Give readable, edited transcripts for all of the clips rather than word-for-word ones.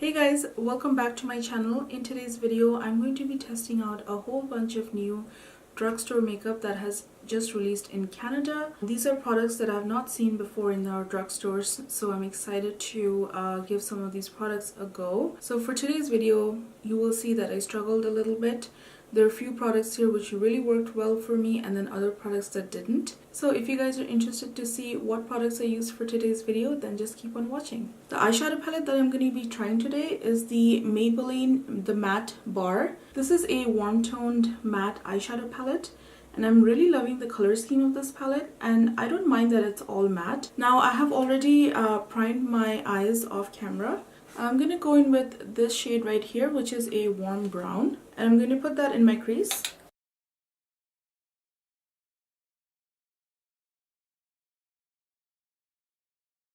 Hey guys, welcome back to my channel. In today's video, I'm going to be testing out a whole bunch of new drugstore makeup that has just released in Canada. These are products that I've not seen before in our drugstores, so I'm excited to give some of these products a go. So for today's video, you will see that I struggled a little bit. There are a few products here which really worked well for me and then other products that didn't. So if you guys are interested to see what products I used for today's video, then just keep on watching. The eyeshadow palette that I'm going to be trying today is the Maybelline Matte Bar. This is a warm toned matte eyeshadow palette and I'm really loving the color scheme of this palette, and I don't mind that it's all matte. Now I have already primed my eyes off camera. I'm going to go in with this shade right here, which is a warm brown, and I'm going to put that in my crease.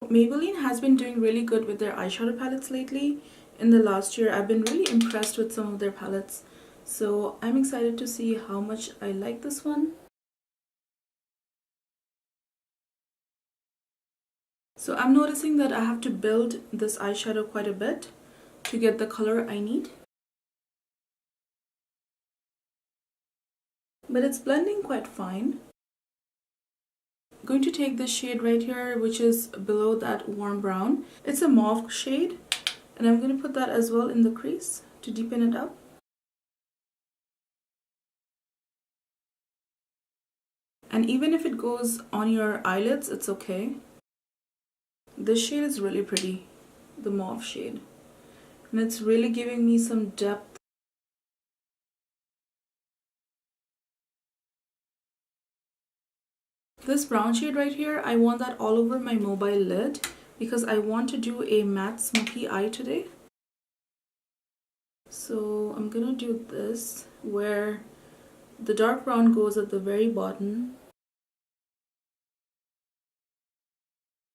Maybelline has been doing really good with their eyeshadow palettes lately. In the last year, I've been really impressed with some of their palettes. So I'm excited to see how much I like this one. So I'm noticing that I have to build this eyeshadow quite a bit to get the color I need. But it's blending quite fine. I'm going to take this shade right here, which is below that warm brown. It's a mauve shade, and I'm going to put that as well in the crease to deepen it up. And even if it goes on your eyelids, it's okay. This shade is really pretty, the mauve shade, and it's really giving me some depth. This brown shade right here, I want that all over my mobile lid because I want to do a matte smoky eye today. So I'm gonna do this where the dark brown goes at the very bottom.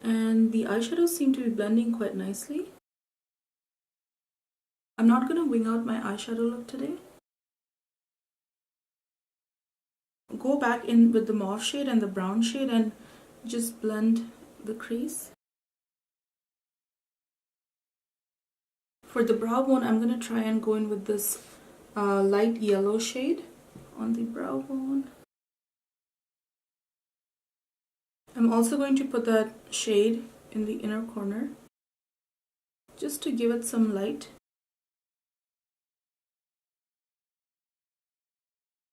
And the eyeshadows seem to be blending quite nicely. I'm not gonna wing out my eyeshadow look today. Go back in with the mauve shade and the brown shade and just blend the crease. For the brow bone, I'm going to try and go in with this light yellow shade on the brow bone. I'm also going to put that shade in the inner corner just to give it some light.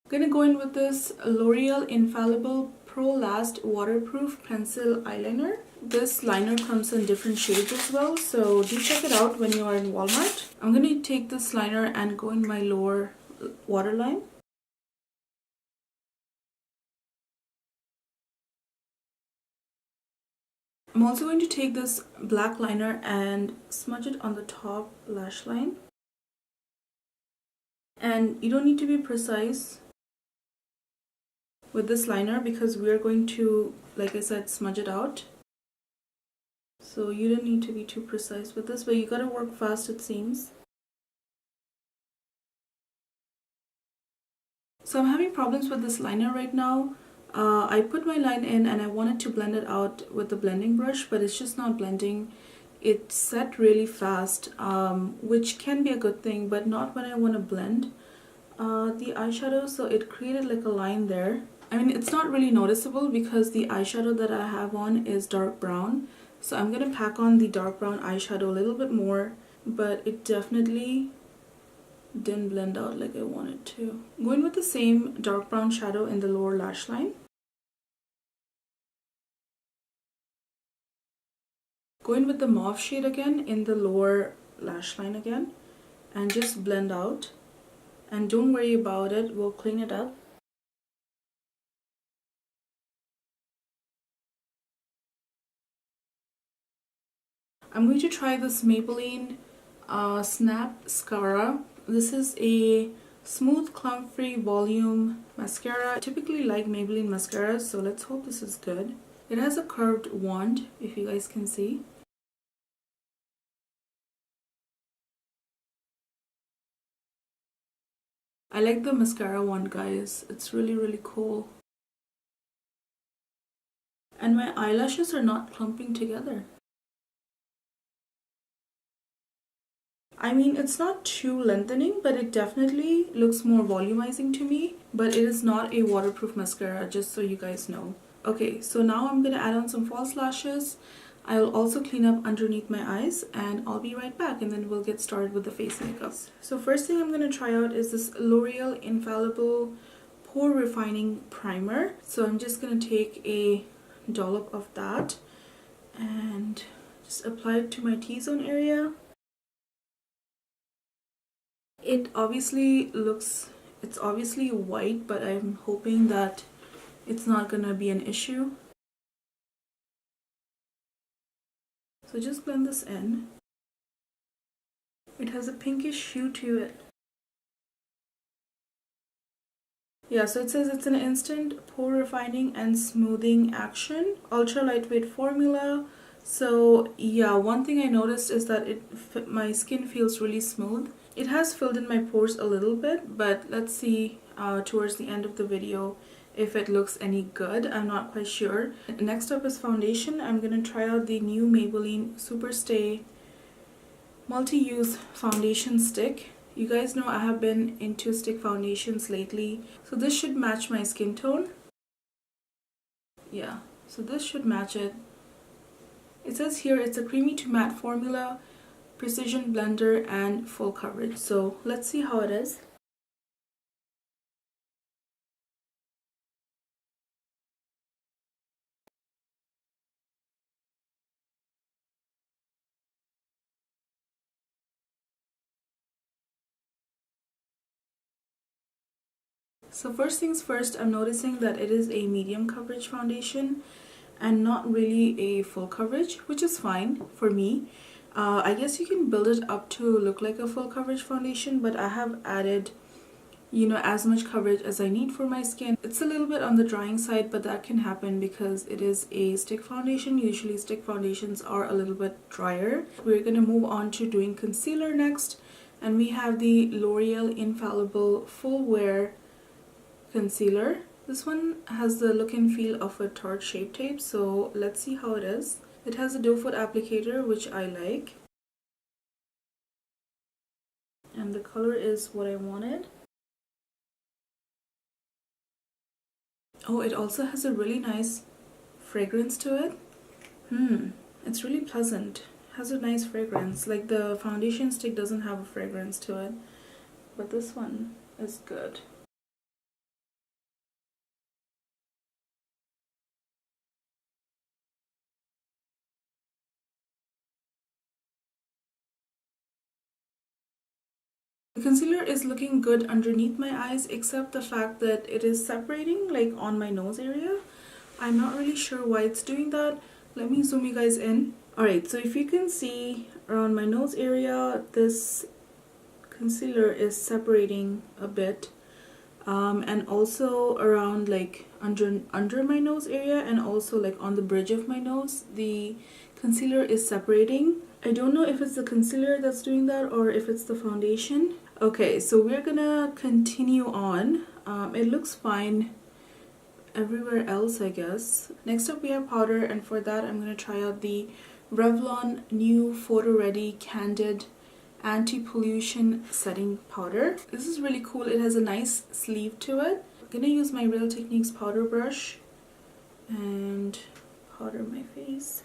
I'm going to go in with this L'Oreal Infallible Pro Last Waterproof Pencil Eyeliner. This liner comes in different shades as well, so do check it out when you are in Walmart. I'm going to take this liner and go in my lower waterline. I'm also going to take this black liner and smudge it on the top lash line. And you don't need to be precise with this liner because we are going to, like I said, smudge it out. So you don't need to be too precise with this, but you gotta work fast, it seems. So I'm having problems with this liner right now. I put my line in and I wanted to blend it out with the blending brush, but it's just not blending. It set really fast, which can be a good thing, but not when I want to blend the eyeshadow. So it created like a line there. I mean, it's not really noticeable because the eyeshadow that I have on is dark brown. So I'm going to pack on the dark brown eyeshadow a little bit more, but it definitely didn't blend out like I wanted to. I'm going with the same dark brown shadow in the lower lash line. Go in with the mauve shade again in the lower lash line again and just blend out. And don't worry about it, we'll clean it up. I'm going to try this Maybelline Snapscara. This is a smooth clump-free volume mascara. I typically like Maybelline mascaras, so let's hope this is good. It has a curved wand, if you guys can see. I like the mascara wand, guys. It's really cool. And my eyelashes are not clumping together. I mean, it's not too lengthening, but it definitely looks more volumizing to me. But it is not a waterproof mascara, just so you guys know. Okay, so now I'm gonna add on some false lashes. I'll also clean up underneath my eyes, and I'll be right back, and then we'll get started with the face makeup. So first thing I'm gonna try out is this L'Oreal Infallible Pore Refining Primer. So I'm just gonna take a dollop of that and just apply it to my T-zone area. It's obviously white, but I'm hoping that it's not gonna be an issue. So just blend this in. It has a pinkish hue to it. Yeah, so it says it's an instant pore refining and smoothing action, ultra lightweight formula. So yeah, one thing I noticed is that my skin feels really smooth. It has filled in my pores a little bit, but let's see towards the end of the video if it looks any good. I'm not quite sure. Next up is foundation. I'm gonna try out the new Maybelline Superstay multi-use foundation stick. You guys know I have been into stick foundations lately, so this should match my skin tone. Yeah, so this should match it. It says here it's a creamy to matte formula, precision blender, and full coverage. So let's see how it is. So first things first, I'm noticing that it is a medium coverage foundation and not really a full coverage, which is fine for me. I guess you can build it up to look like a full coverage foundation, but I have added, you know, as much coverage as I need for my skin. It's a little bit on the drying side, but that can happen because it is a stick foundation. Usually stick foundations are a little bit drier. We're going to move on to doing concealer next, and we have the L'Oreal Infallible Full Wear Concealer. This one has the look and feel of a Tarte Shape Tape, so let's see how it is. It has a doe foot applicator, which I like, and the color is what I wanted. Oh, it also has a really nice fragrance to it. It's really pleasant. It has a nice fragrance. Like the foundation stick doesn't have a fragrance to it, but this one is good. The concealer is looking good underneath my eyes, except the fact that it is separating like on my nose area. I'm not really sure why it's doing that. Let me zoom you guys in. Alright, so if you can see around my nose area, this concealer is separating a bit. And also around like under my nose area, and also like on the bridge of my nose, the concealer is separating. I don't know if it's the concealer that's doing that or if it's the foundation. Okay, so we're gonna continue on. It looks fine everywhere else, I guess. Next up we have powder, and for that I'm gonna try out the Revlon new Photo Ready Candid Anti-Pollution Setting Powder. This is really cool. It has a nice sleeve to it. I'm gonna use my Real Techniques powder brush and powder my face.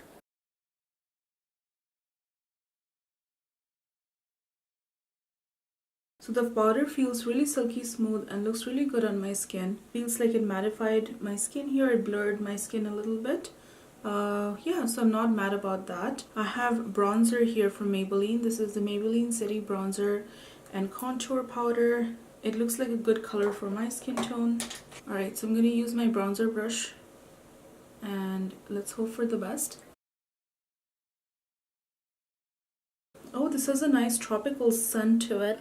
So the powder feels really silky smooth and looks really good on my skin. Feels like it mattified my skin here. It blurred my skin a little bit. Yeah, so I'm not mad about that. I have bronzer here from Maybelline. This is the Maybelline City Bronzer and Contour Powder. It looks like a good color for my skin tone. Alright, so I'm going to use my bronzer brush and let's hope for the best. Oh, this has a nice tropical scent to it.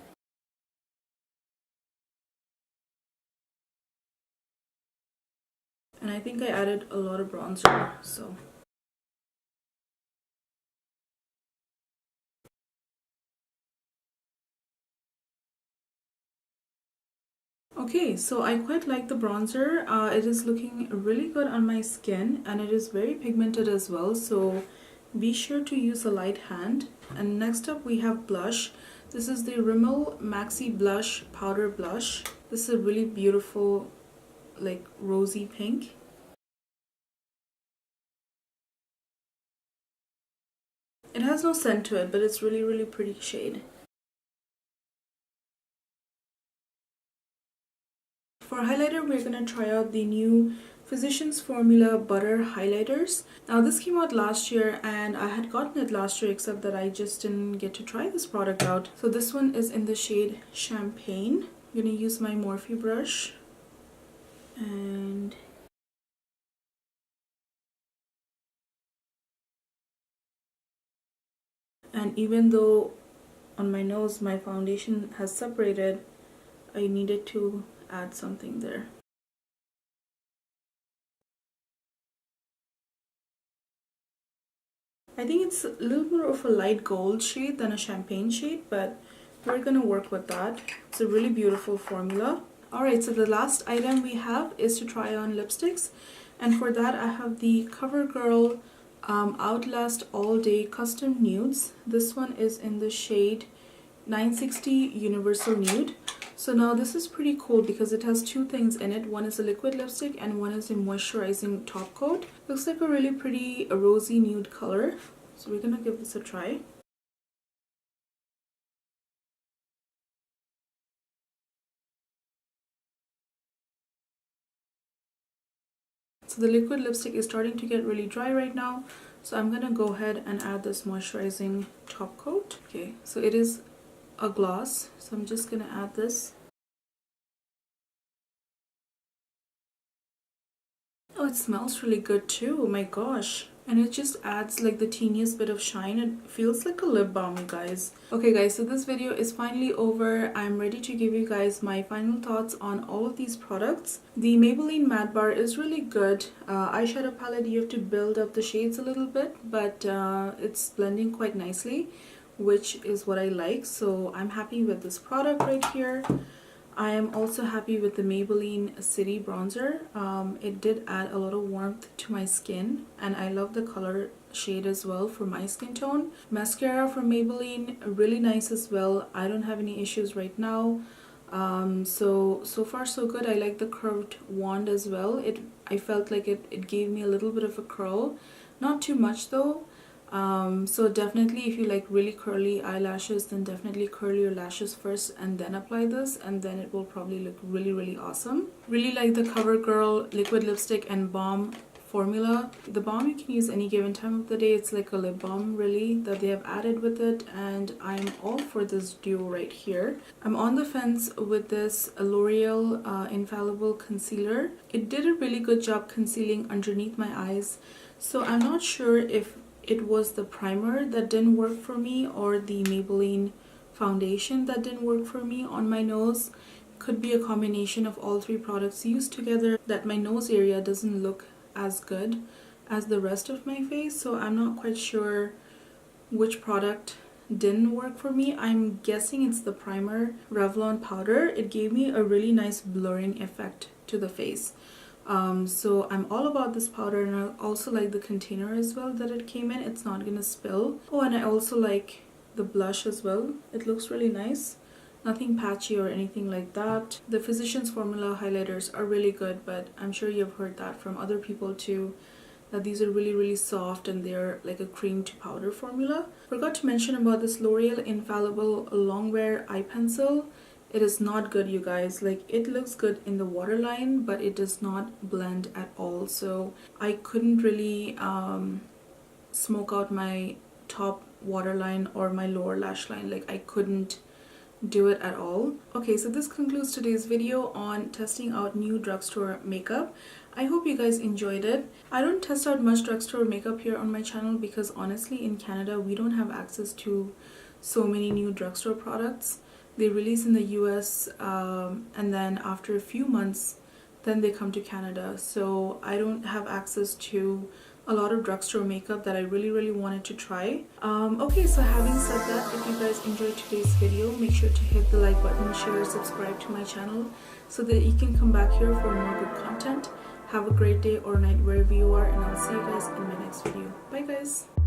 And I think I added a lot of bronzer, so. Okay, so I quite like the bronzer. It is looking really good on my skin, and it is very pigmented as well, so be sure to use a light hand. And next up we have blush. This is the Rimmel Maxi Blush Powder Blush. This is a really beautiful, like, rosy pink. It has no scent to it, but it's really pretty shade. For highlighter, we're going to try out the new Physicians Formula Butter Highlighters. Now this came out last year and I had gotten it last year, except that I just didn't get to try this product out. So this one is in the shade Champagne. I'm going to use my Morphe brush and even though on my nose my foundation has separated, I needed to add something there. I think it's a little more of a light gold shade than a champagne shade, but we're gonna work with that. It's a really beautiful formula. Alright, so the last item we have is to try on lipsticks, and for that I have the Covergirl Outlast All Day Custom Nudes. This one is in the shade 960 Universal Nude. So now this is pretty cool because it has two things in it. One is a liquid lipstick and one is a moisturizing top coat. Looks like a really pretty rosy nude color. So we're gonna give this a try. So the liquid lipstick is starting to get really dry right now. So I'm gonna go ahead and add this moisturizing top coat. Okay, so it is a gloss, so I'm just gonna add this. Oh, it smells really good too. Oh my gosh. And it just adds like the teeniest bit of shine. It feels like a lip balm, you guys. Okay guys, so this video is finally over. I'm ready to give you guys my final thoughts on all of these products. The Maybelline Matte Bar is really good. Eyeshadow palette, you have to build up the shades a little bit, but it's blending quite nicely, which is what I like. So I'm happy with this product right here. I am also happy with the Maybelline City Bronzer. It did add a lot of warmth to my skin, and I love the color shade as well for my skin tone. Mascara from Maybelline, really nice as well. I don't have any issues right now. So far so good. I like the curved wand as well. I felt like it gave me a little bit of a curl. Not too much though. So definitely if you like really curly eyelashes, then definitely curl your lashes first and then apply this, and then it will probably look really awesome. Really like the Covergirl liquid lipstick and balm formula. The balm you can use any given time of the day. It's like a lip balm really that they have added with it, and I'm all for this duo right here. I'm on the fence with this Loreal Infallible concealer. It did a really good job concealing underneath my eyes, so I'm not sure if it was the primer that didn't work for me or the Maybelline foundation that didn't work for me on my nose. Could be a combination of all three products used together that my nose area doesn't look as good as the rest of my face. So I'm not quite sure which product didn't work for me. I'm guessing it's the primer Revlon powder. It gave me a really nice blurring effect to the face. So I'm all about this powder, and I also like the container as well that it came in. It's not gonna spill. Oh, and I also like the blush as well. It looks really nice. Nothing patchy or anything like that. The Physicians Formula highlighters are really good, but I'm sure you've heard that from other people too, that these are really soft and they're like a cream to powder formula. Forgot to mention about this L'Oreal Infallible Longwear Eye Pencil. It is not good, you guys. Like, it looks good in the waterline, but it does not blend at all. So I couldn't really smoke out my top waterline or my lower lash line. Like, I couldn't do it at all. Okay, so this concludes today's video on testing out new drugstore makeup. I hope you guys enjoyed it. I don't test out much drugstore makeup here on my channel because honestly in Canada we don't have access to so many new drugstore products. They release in the US and then after a few months then they come to Canada. So I don't have access to a lot of drugstore makeup that I really wanted to try. Okay, so having said that, if you guys enjoyed today's video, make sure to hit the like button, share, subscribe to my channel so that you can come back here for more good content. Have a great day or night wherever you are, and I'll see you guys in my next video. Bye guys.